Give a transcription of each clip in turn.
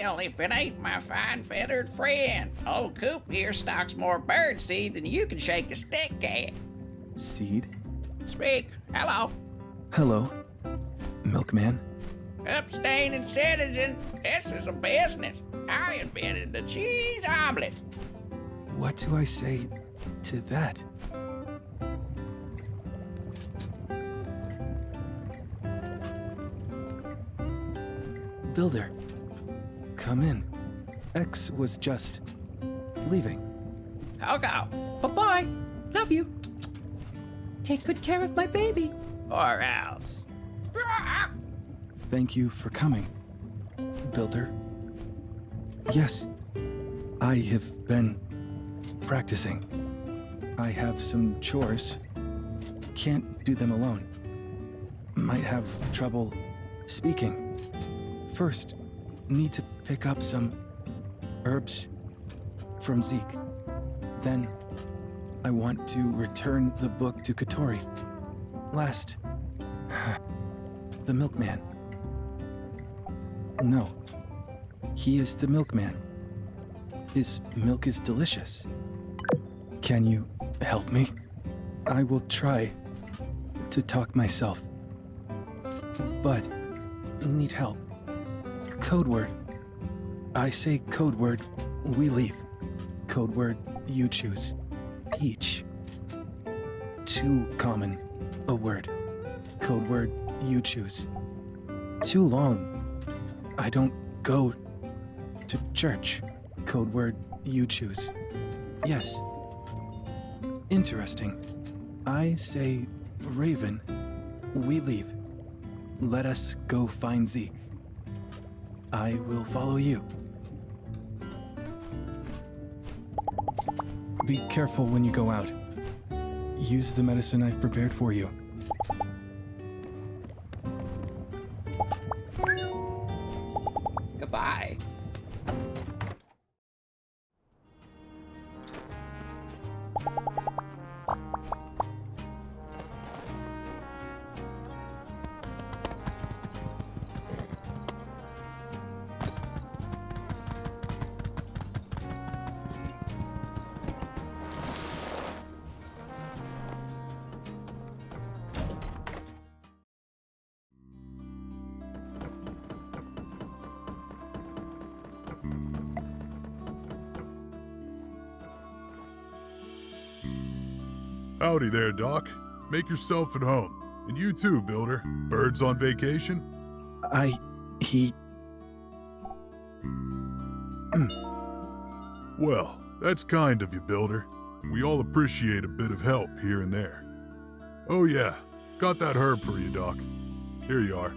Well, if it ain't my fine feathered friend, old Coop here stocks more bird seed than you can shake a stick at. Seed? Speak. Hello. Hello, milkman. Upstanding citizen, this is a business. I invented the cheese omelet. What do I say to that? Builder, come in. X was just leaving. Coco. Bye-bye. Love you. Take good care of my baby. Or else. Thank you for coming, Builder. Yes, I have been practicing. I have some chores. Can't do them alone. Might have trouble speaking. First, need to pick up some herbs from Zeke. Then, I want to return the book to Katori. Last, the milkman. No, he is the milkman. His milk is delicious. Can you help me? I will try to talk myself, but need help. Code word. I say code word, we leave. Code word, you choose. Peach. Too common a word. Code word, you choose. Too long. I don't go to church. Code word, you choose. Yes. Interesting. I say Raven, we leave. Let us go find Zeke. I will follow you. Be careful when you go out. Use the medicine I've prepared for you. Goodbye. Howdy there, Doc. Make yourself at home. And you too, Builder. Birds on vacation? Well, that's kind of you, Builder. We all appreciate a bit of help here and there. Oh yeah, got that herb for you, Doc. Here you are.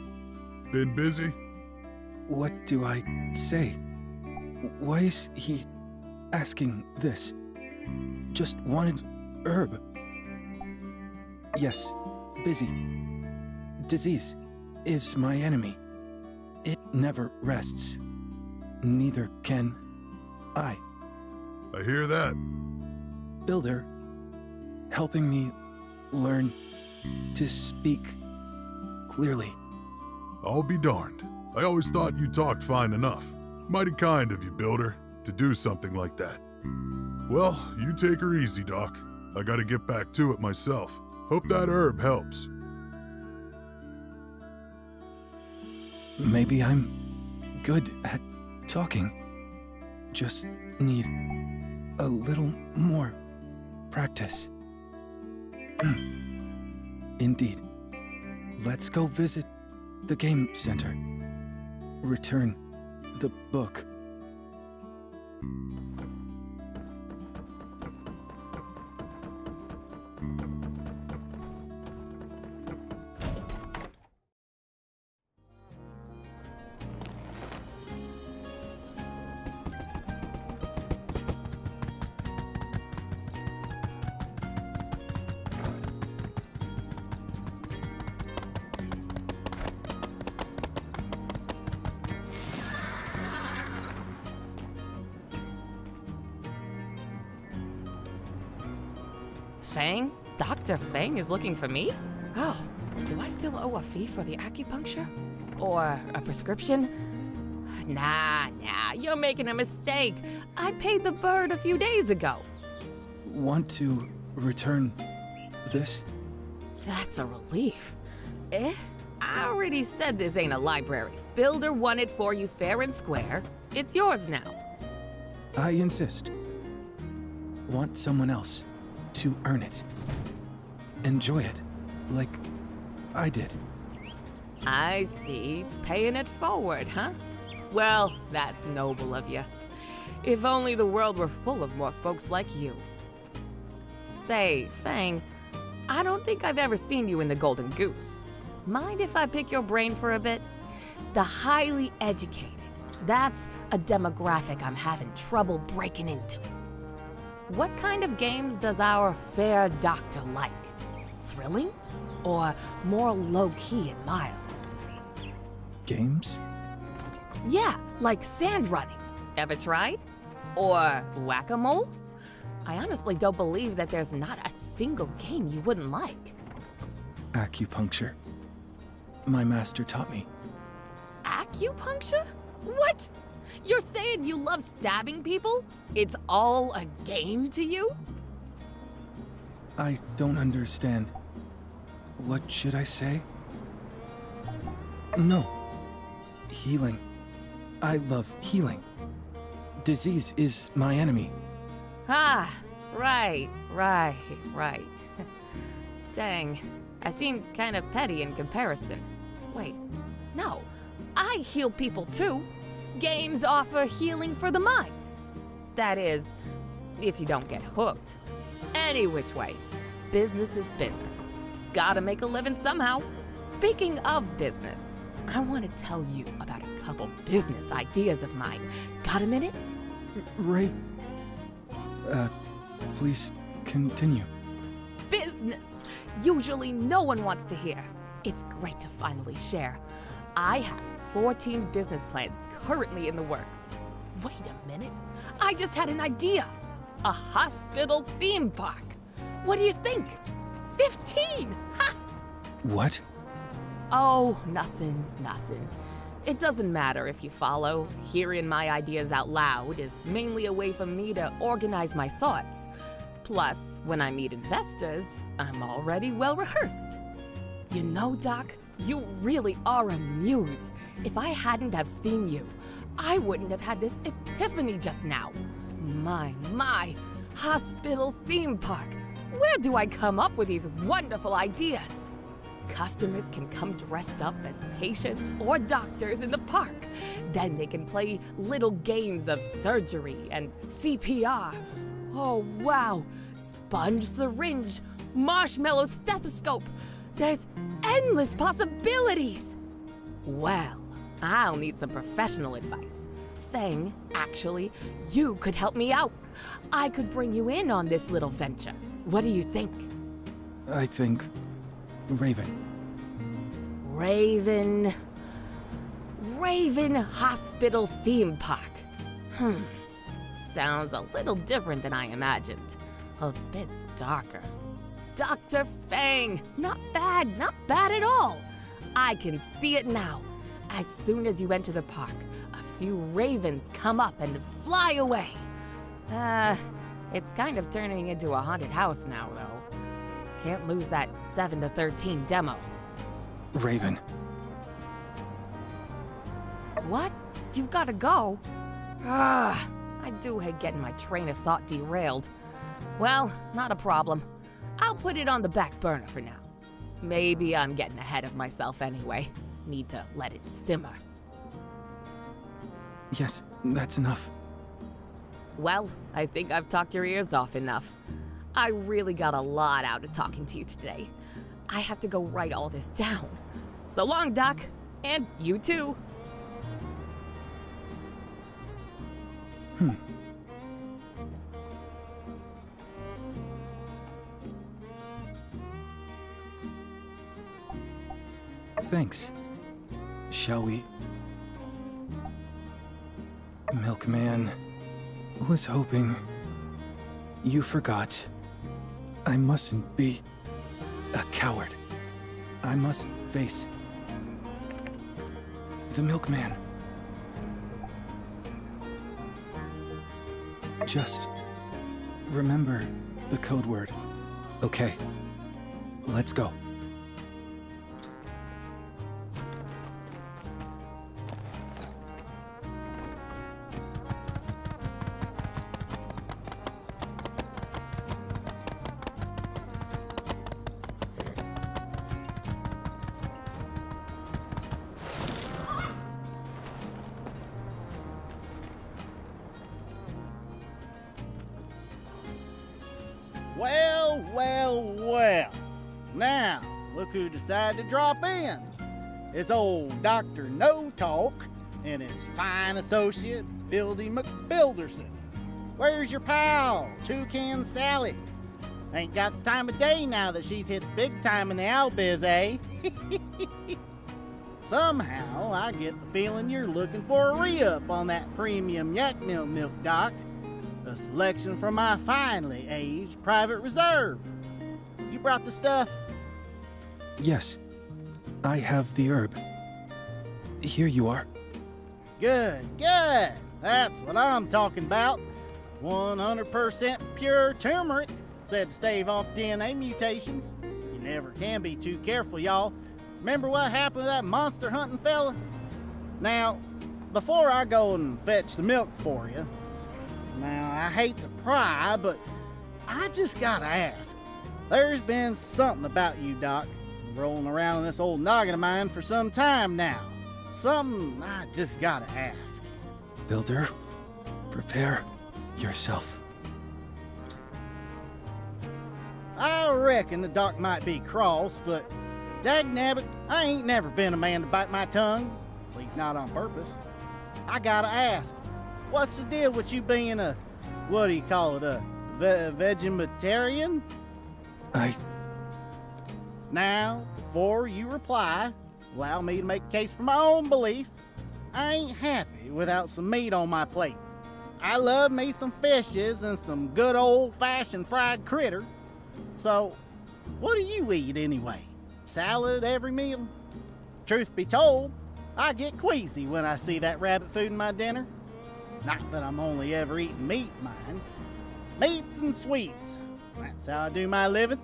Been busy? What do I say? Why is he asking this? Just wanted herb. Yes, busy. Disease is my enemy. It never rests. Neither can I. I hear that. Builder, helping me learn to speak clearly. I'll be darned. I always thought you talked fine enough. Mighty kind of you, Builder, to do something like that. Well, you take her easy, Doc. I gotta get back to it myself. Hope that herb helps. Maybe I'm good at talking. Just need a little more practice. Indeed. Let's go visit the game center. Return the book. Fang? Dr. Fang is looking for me? Oh, do I still owe a fee for the acupuncture? Or a prescription? Nah, you're making a mistake. I paid the bird a few days ago. Want to return this? That's a relief. I already said this ain't a library. Builder won it for you fair and square. It's yours now. I insist. Want someone else to earn it. Enjoy it, like I did. I see. Paying it forward, huh? Well, that's noble of you. If only the world were full of more folks like you. Say, Fang, I don't think I've ever seen you in the Golden Goose. Mind if I pick your brain for a bit? The highly educated. That's a demographic I'm having trouble breaking into. What kind of games does our fair doctor like? Thrilling? Or more low-key and mild? Games? Yeah, like sand running. Ever tried? Or whack-a-mole? I honestly don't believe that there's not a single game you wouldn't like. Acupuncture. My master taught me. Acupuncture? What? You're saying you love stabbing people? It's all a game to you? I don't understand. What should I say? No. Healing. I love healing. Disease is my enemy. Ah, right. Dang, I seem kind of petty in comparison. Wait, no, I heal people too. Games offer healing for the mind. That is, if you don't get hooked. Any which way, business is business. Gotta make a living somehow. Speaking of business, I want to tell you about a couple business ideas of mine. Got a minute? Ray. Please continue. Business! Usually no one wants to hear. It's great to finally share. I have 14 business plans currently in the works. Wait a minute. I just had an idea. A hospital theme park. What do you think? 15! Ha! What? Oh, nothing. It doesn't matter if you follow. Hearing my ideas out loud is mainly a way for me to organize my thoughts. Plus, when I meet investors, I'm already well rehearsed. You know, Doc, you really are a muse. If I hadn't have seen you, I wouldn't have had this epiphany just now. My, hospital theme park. Where do I come up with these wonderful ideas? Customers can come dressed up as patients or doctors in the park. Then they can play little games of surgery and CPR. Oh, wow. Sponge syringe, marshmallow stethoscope. There's endless possibilities. Well, I'll need some professional advice. Fang, actually, you could help me out. I could bring you in on this little venture. What do you think? I think Raven. Raven Hospital Theme Park. Sounds a little different than I imagined. A bit darker. Dr. Fang! Not bad at all. I can see it now. As soon as you enter the park, a few ravens come up and fly away. It's kind of turning into a haunted house now, though. Can't lose that 7 to 13 demo. Raven. What? You've got to go? I do hate getting my train of thought derailed. Well, not a problem. I'll put it on the back burner for now. Maybe I'm getting ahead of myself anyway. Need to let it simmer. Yes, that's enough. Well, I think I've talked your ears off enough. I really got a lot out of talking to you today. I have to go write all this down. So long, Doc. And you too. Thanks. Shall we? Milkman. Was hoping. You forgot. I mustn't be a coward. I must face the Milkman. Just remember the code word. Okay, let's go. Well, well, well. Now, look who decided to drop in. It's old Dr. No Talk and his fine associate, Bildy McBilderson. Where's your pal, Toucan Sally? Ain't got the time of day now that she's hit big time in the outbiz, eh? Somehow, I get the feeling you're looking for a re-up on that premium yak milk, Doc. A selection from my finely aged private reserve. You brought the stuff? Yes, I have the herb. Here you are. Good, good. That's what I'm talking about. 100% pure turmeric, said to stave off DNA mutations. You never can be too careful, y'all. Remember what happened to that monster hunting fella? Now, before I go and fetch the milk for you, now, I hate to pry, but I just gotta ask. There's been something about you, Doc, rolling around in this old noggin of mine for some time now. Something I just gotta ask. Builder, prepare yourself. I reckon the Doc might be cross, but dagnabbit, I ain't never been a man to bite my tongue. At least not on purpose. I gotta ask. What's the deal with you being a, what do you call it, a vegetarian? Now, before you reply, allow me to make a case for my own beliefs. I ain't happy without some meat on my plate. I love me some fishes and some good old-fashioned fried critter. So, what do you eat anyway? Salad every meal? Truth be told, I get queasy when I see that rabbit food in my dinner. Not that I'm only ever eating meat, mind. Meats and sweets. That's how I do my living.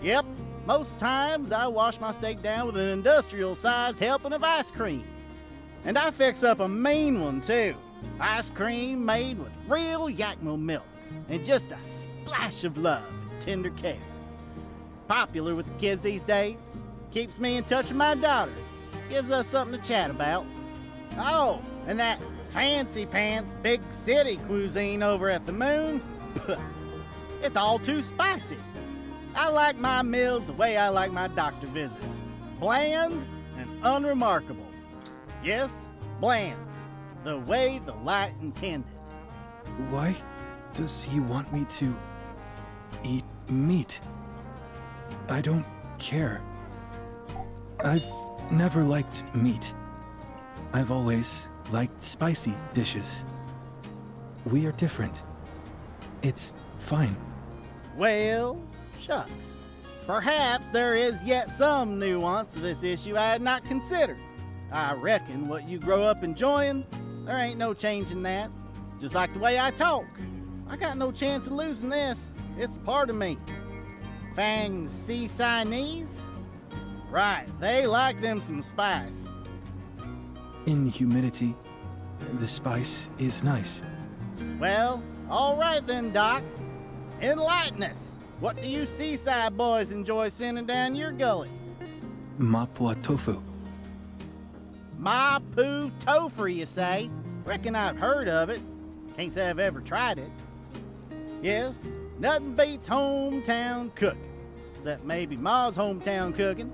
Yep, most times I wash my steak down with an industrial-sized helping of ice cream. And I fix up a mean one, too. Ice cream made with real Yakima milk and just a splash of love and tender care. Popular with the kids these days. Keeps me in touch with my daughter. Gives us something to chat about. Oh, and that fancy pants big city cuisine over at the Moon, it's all too spicy. I like my meals the way I like my doctor visits. Bland and unremarkable. Yes, bland. The way the light intended. Why does he want me to eat meat? I don't care. I've never liked meat. I've always liked spicy dishes. We are different. It's fine. Well, shucks. Perhaps there is yet some nuance to this issue I had not considered. I reckon what you grow up enjoying, there ain't no changing that. Just like the way I talk. I got no chance of losing this. It's part of me. Fang's sea Siamese? Right, they like them some spice. In humidity, the spice is nice. Well, all right then, Doc. Enlighten us. What do you seaside boys enjoy sending down your gullet? Mapua tofu. Mapu tofu, you say? Reckon I've heard of it. Can't say I've ever tried it. Yes, nothing beats hometown cooking. Except maybe Ma's hometown cooking.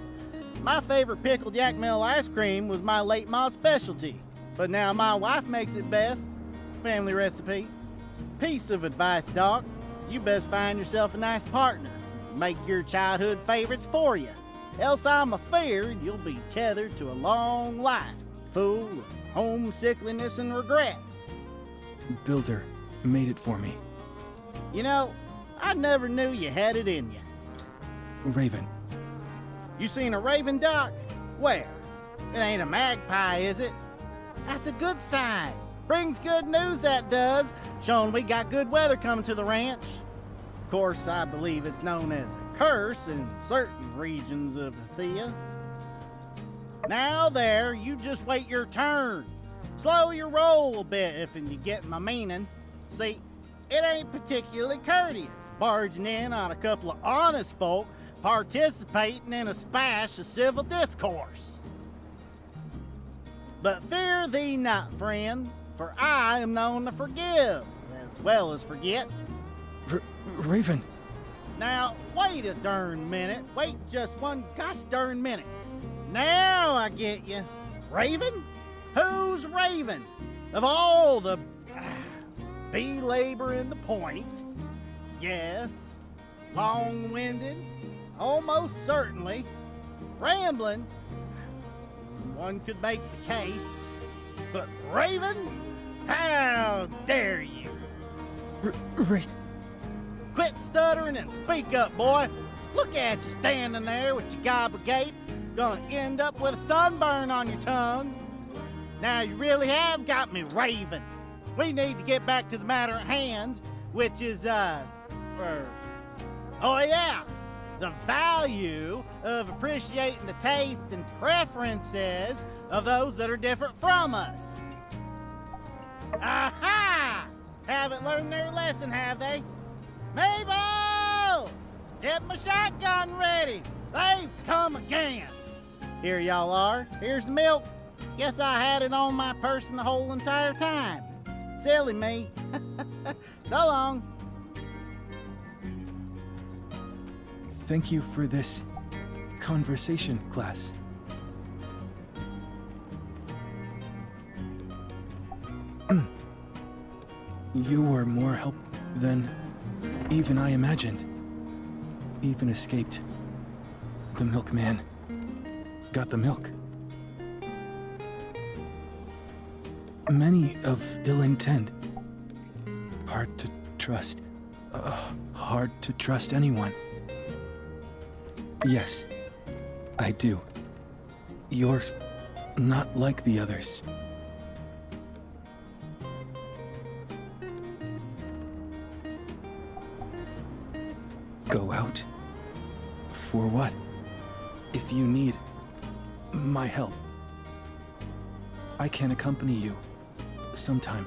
My favorite pickled yak mel ice cream was my late Ma's specialty, but now my wife makes it best. Family recipe. Piece of advice, Doc. You best find yourself a nice partner. Make your childhood favorites for you. Else I'm afeared you'll be tethered to a long life, full of homesickliness and regret. Builder made it for me. You know, I never knew you had it in you. Raven. You seen a raven, Doc? Where? It ain't a magpie, is it? That's a good sign. Brings good news, that does, showing we got good weather coming to the ranch. Of course, I believe it's known as a curse in certain regions of Thea. Now there, you just wait your turn. Slow your roll a bit if you get my meaning. See, it ain't particularly courteous barging in on a couple of honest folk participating in a spash of civil discourse. But fear thee not, friend, for I am known to forgive as well as forget. Raven. Now, wait a darn minute. Wait just one gosh darn minute. Now I get you. Raven? Who's Raven? Of all the belaboring the point. Yes, long-winded, almost certainly, rambling. One could make the case. But Raven? How dare you? Quit stuttering and speak up, boy. Look at you standing there with your gobble gape. Gonna end up with a sunburn on your tongue. Now you really have got me raving. We need to get back to the matter at hand, which is, oh yeah, the value of appreciating the taste and preferences of those that are different from us. Aha! Haven't learned their lesson, have they? Mabel! Get my shotgun ready! They've come again! Here y'all are. Here's the milk. Guess I had it on my person the whole entire time. Silly me. So long. Thank you for this conversation class. You were more help than even I imagined. Even escaped the milkman. Got the milk. Many of ill intent. Hard to trust. Hard to trust anyone. Yes, I do. You're not like the others. Go out? For what? If you need my help, I can accompany you sometime.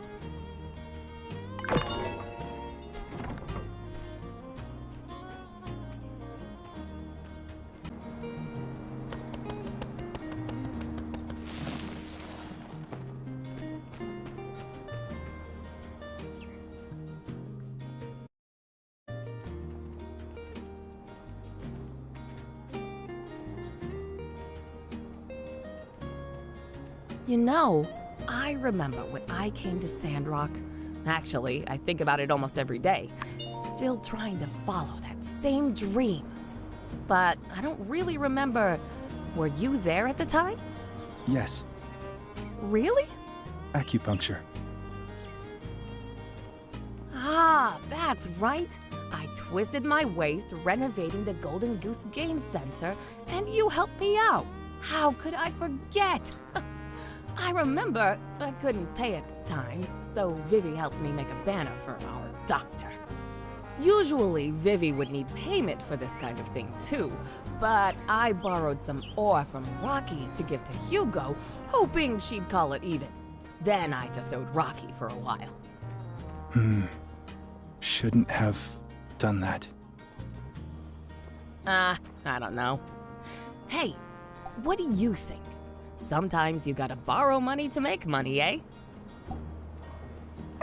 You know, I remember when I came to Sandrock. Actually, I think about it almost every day. Still trying to follow that same dream. But I don't really remember. Were you there at the time? Yes, Really? acupuncture. Ah, that's right. I twisted my waist renovating the Golden Goose Game Center, and you helped me out. How could I forget? I remember I couldn't pay at the time, so Vivi helped me make a banner for our doctor. Usually, Vivi would need payment for this kind of thing too, but I borrowed some ore from Rocky to give to Hugo, hoping she'd call it even. Then I just owed Rocky for a while. Shouldn't have done that. I don't know. Hey, what do you think? Sometimes you gotta borrow money to make money, eh?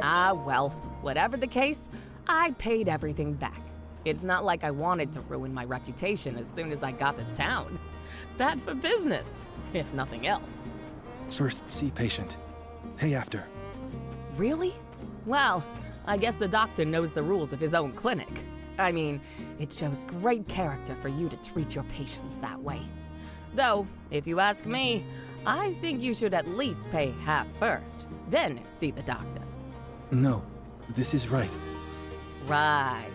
Ah, well, whatever the case, I paid everything back. It's not like I wanted to ruin my reputation as soon as I got to town. Bad for business, if nothing else. First see patient. Pay after. Really? Well, I guess the doctor knows the rules of his own clinic. I mean, it shows great character for you to treat your patients that way. Though, if you ask me, I think you should at least pay half first, then see the doctor. No, this is right. Right.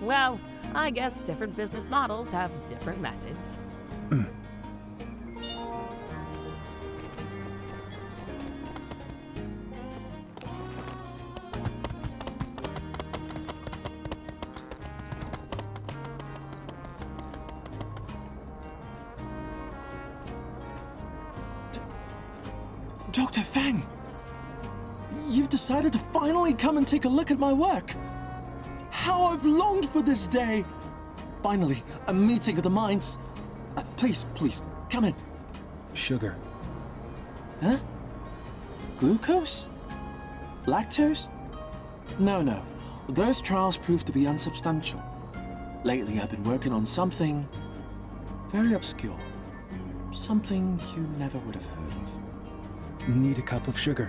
Well, I guess different business models have different methods. Dr. Fang! You've decided to finally come and take a look at my work! How I've longed for this day! Finally, a meeting of the minds. Please, come in. Sugar. Huh? Glucose? Lactose? No. Those trials proved to be unsubstantial. Lately, I've been working on something very obscure. Something you never would have heard of. Need a cup of sugar.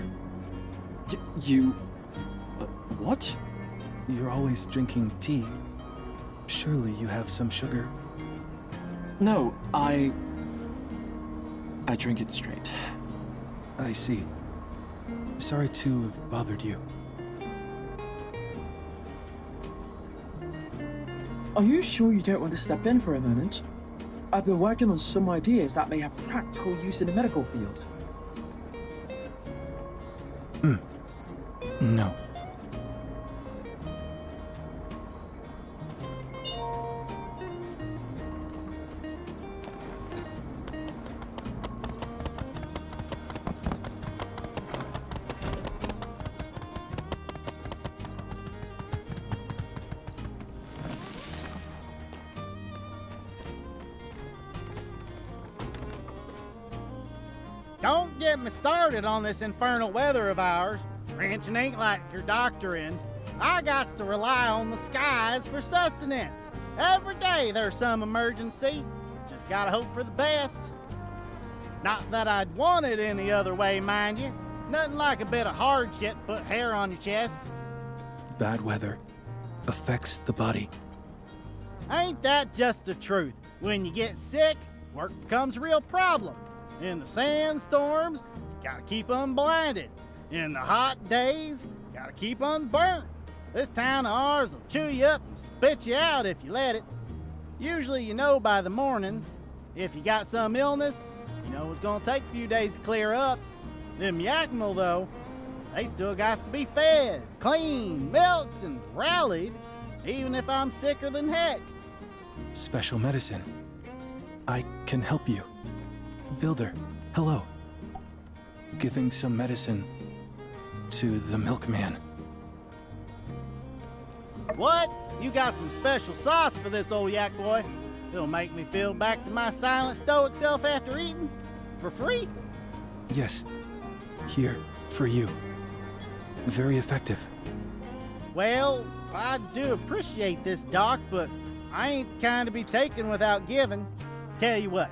What? You're always drinking tea. Surely you have some sugar. No, I drink it straight. I see. Sorry to have bothered you. Are you sure you don't want to step in for a moment? I've been working on some ideas that may have practical use in the medical field. No. Don't get me started on this infernal weather of ours. Ranching ain't like your doctoring. I got to rely on the skies for sustenance. Every day there's some emergency. Just gotta hope for the best. Not that I'd want it any other way, mind you. Nothing like a bit of hardship put hair on your chest. Bad weather affects the body. Ain't that just the truth? When you get sick, work becomes a real problem. In the sandstorms, gotta keep unblinded. In the hot days, gotta keep unburnt. This town of ours will chew you up and spit you out if you let it. Usually you know by the morning. If you got some illness, you know it's gonna take a few days to clear up. Them Yakima, though, they still got to be fed, cleaned, milked, and rallied, even if I'm sicker than heck. Special medicine. I can help you. Builder, hello. Giving some medicine to the milkman. What? You got some special sauce for this old yak boy? It'll make me feel back to my silent stoic self after eating? For free? Yes. Here, for you. Very effective. Well, I do appreciate this, Doc, but I ain't the kind to be taken without giving. Tell you what,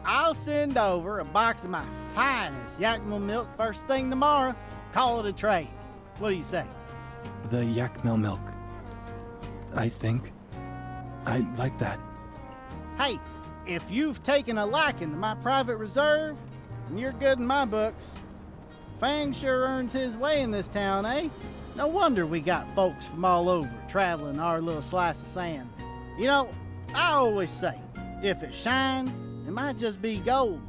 I'll send over a box of my finest Yakima milk first thing tomorrow. Call it a trade. What do you say? The Yakmel milk. I think I'd like that. Hey, if you've taken a liking to my private reserve, then you're good in my books. Fang sure earns his way in this town, eh? No wonder we got folks from all over traveling our little slice of sand. You know, I always say, if it shines, it might just be gold.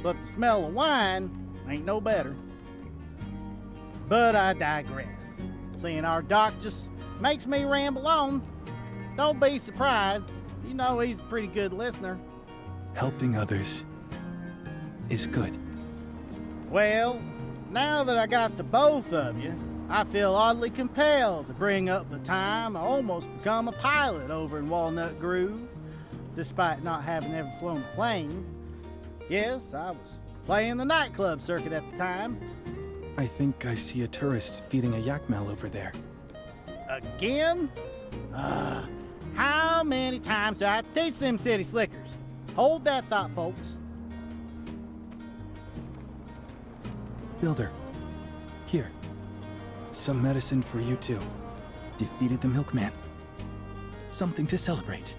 But the smell of wine ain't no better. But I digress. Seeing our doc just makes me ramble on. Don't be surprised. You know he's a pretty good listener. Helping others is good. Well, now that I got the both of you, I feel oddly compelled to bring up the time I almost become a pilot over in Walnut Grove, despite not having ever flown a plane. Yes, I was playing the nightclub circuit at the time. I think I see a tourist feeding a Yakmel over there. Again? How many times do I have to teach them city slickers? Hold that thought, folks. Builder, here. Some medicine for you too. Defeated the milkman. Something to celebrate.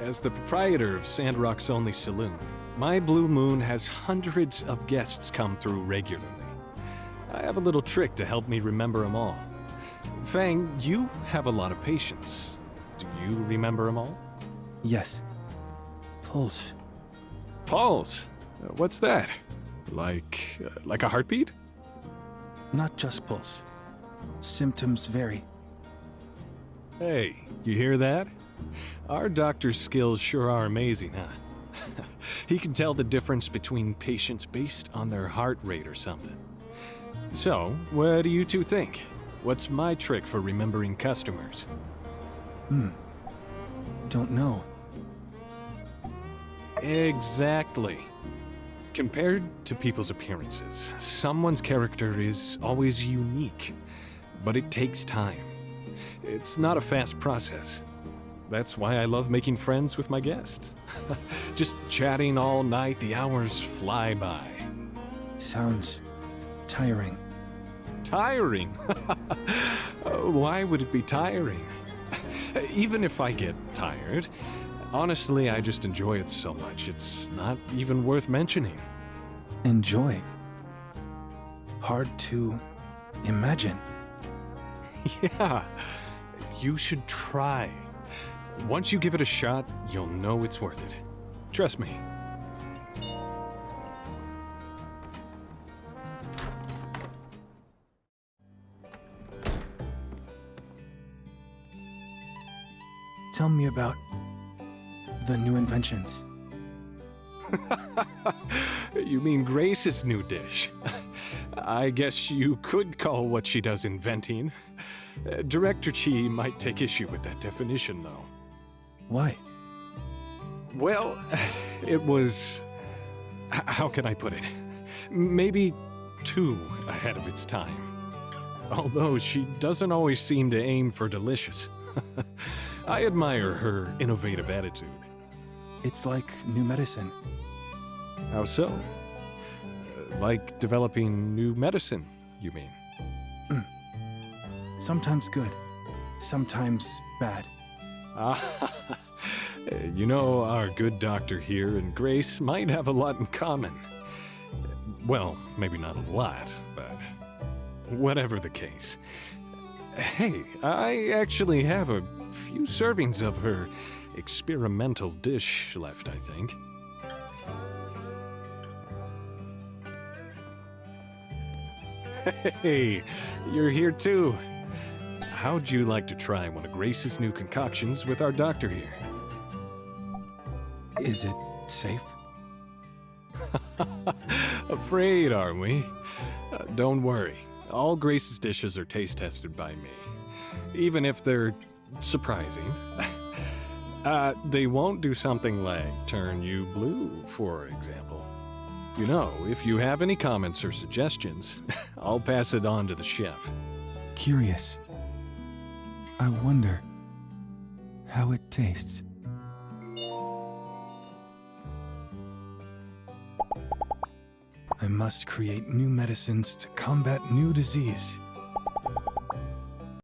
As the proprietor of Sandrock's only saloon, my Blue Moon has hundreds of guests come through regularly. I have a little trick to help me remember them all. Fang, you have a lot of patience. Do you remember them all? Yes. Pulse. Pulse? What's that? Like a heartbeat? not just pulse. Symptoms vary. Hey, you hear that? Our doctor's skills sure are amazing, huh? He can tell the difference between patients based on their heart rate or something. So, what do you two think? What's my trick for remembering customers? Don't know. Exactly. Compared to people's appearances, someone's character is always unique, but it takes time. It's not a fast process. That's why I love making friends with my guests. Just chatting all night, the hours fly by. Sounds tiring. Tiring? Why would it be tiring? Even if I get tired, honestly, I just enjoy it so much, it's not even worth mentioning. Enjoy. Hard to imagine. Yeah, you should try. Once you give it a shot, you'll know it's worth it. Trust me. Tell me about the new inventions. You mean Grace's new dish? I guess you could call what she does inventing. Director Chi might take issue with that definition, though. Why? Well, it was... How can I put it? Maybe too ahead of its time. Although she doesn't always seem to aim for delicious. I admire her innovative attitude. It's like new medicine. How so? Like developing new medicine, you mean? Sometimes good, sometimes bad. You know, our good doctor here and Grace might have a lot in common. Well, maybe not a lot, but whatever the case. Hey, I actually have a few servings of her experimental dish left, I think. Hey, you're here too. How'd you like to try one of Grace's new concoctions with our doctor here? Is it safe? Afraid, are we? Don't worry. All Grace's dishes are taste tested by me. Even if they're surprising. They won't do something like turn you blue, for example. You know, if you have any comments or suggestions, I'll pass it on to the chef. Curious. I wonder how it tastes. I must create new medicines to combat new disease.